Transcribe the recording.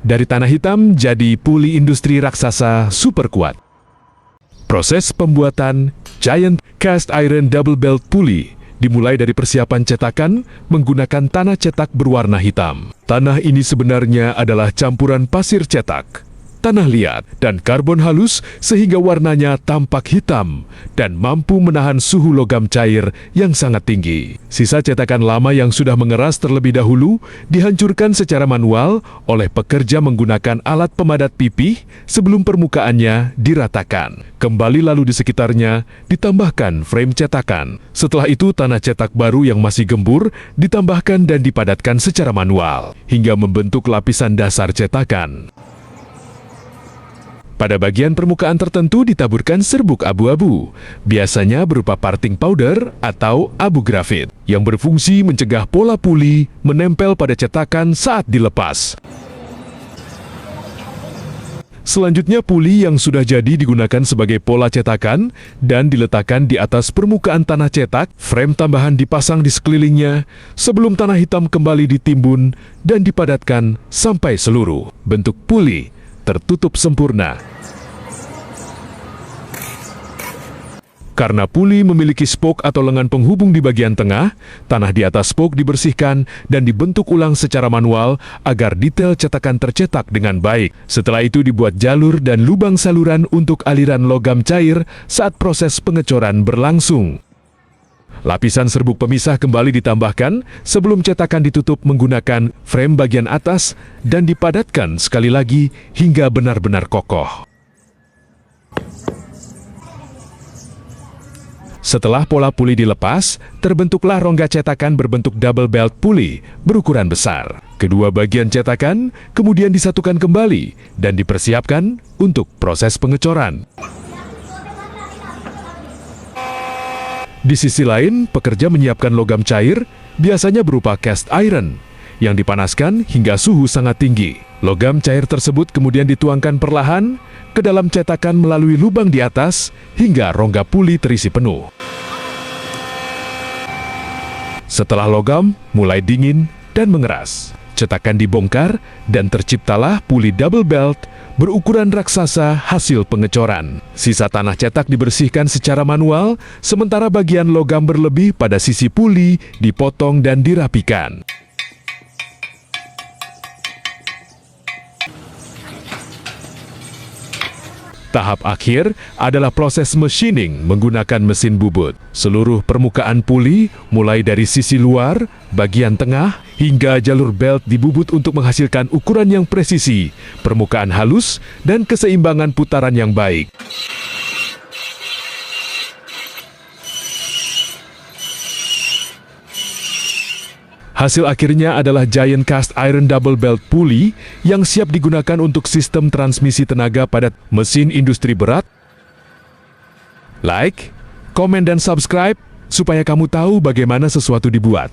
Dari tanah hitam jadi puli industri raksasa super kuat. Proses pembuatan Giant Cast Iron Double Belt Pulley dimulai dari persiapan cetakan menggunakan tanah cetak berwarna hitam. Tanah ini sebenarnya adalah campuran pasir cetak, tanah liat, dan karbon halus sehingga warnanya tampak hitam dan mampu menahan suhu logam cair yang sangat tinggi. Sisa cetakan lama yang sudah mengeras terlebih dahulu dihancurkan secara manual oleh pekerja menggunakan alat pemadat pipih sebelum permukaannya diratakan. Kembali lalu di sekitarnya ditambahkan frame cetakan. Setelah itu tanah cetak baru yang masih gembur ditambahkan dan dipadatkan secara manual hingga membentuk lapisan dasar cetakan. Pada bagian permukaan tertentu ditaburkan serbuk abu-abu, biasanya berupa parting powder atau abu grafit, yang berfungsi mencegah pola puli menempel pada cetakan saat dilepas. Selanjutnya puli yang sudah jadi digunakan sebagai pola cetakan dan diletakkan di atas permukaan tanah cetak, frame tambahan dipasang di sekelilingnya sebelum tanah hitam kembali ditimbun dan dipadatkan sampai seluruh bentuk puli tertutup sempurna. Karena puli memiliki spok atau lengan penghubung di bagian tengah, tanah di atas spok dibersihkan dan dibentuk ulang secara manual agar detail cetakan tercetak dengan baik. Setelah itu dibuat jalur dan lubang saluran untuk aliran logam cair saat proses pengecoran berlangsung. Lapisan serbuk pemisah kembali ditambahkan sebelum cetakan ditutup menggunakan frame bagian atas dan dipadatkan sekali lagi hingga benar-benar kokoh. Setelah pola puli dilepas, terbentuklah rongga cetakan berbentuk double belt puli berukuran besar. Kedua bagian cetakan kemudian disatukan kembali dan dipersiapkan untuk proses pengecoran. Di sisi lain, pekerja menyiapkan logam cair, biasanya berupa cast iron, yang dipanaskan hingga suhu sangat tinggi. Logam cair tersebut kemudian dituangkan perlahan ke dalam cetakan melalui lubang di atas hingga rongga puli terisi penuh. Setelah logam mulai dingin dan mengeras, cetakan dibongkar dan terciptalah puli double belt berukuran raksasa hasil pengecoran. Sisa tanah cetak dibersihkan secara manual, sementara bagian logam berlebih pada sisi puli dipotong dan dirapikan. Tahap akhir adalah proses machining menggunakan mesin bubut. Seluruh permukaan puli, mulai dari sisi luar, bagian tengah, hingga jalur belt dibubut untuk menghasilkan ukuran yang presisi, permukaan halus, dan keseimbangan putaran yang baik. Hasil akhirnya adalah Giant Cast Iron Double Belt Pulley yang siap digunakan untuk sistem transmisi tenaga padat mesin industri berat. Like, komen dan subscribe supaya kamu tahu bagaimana sesuatu dibuat.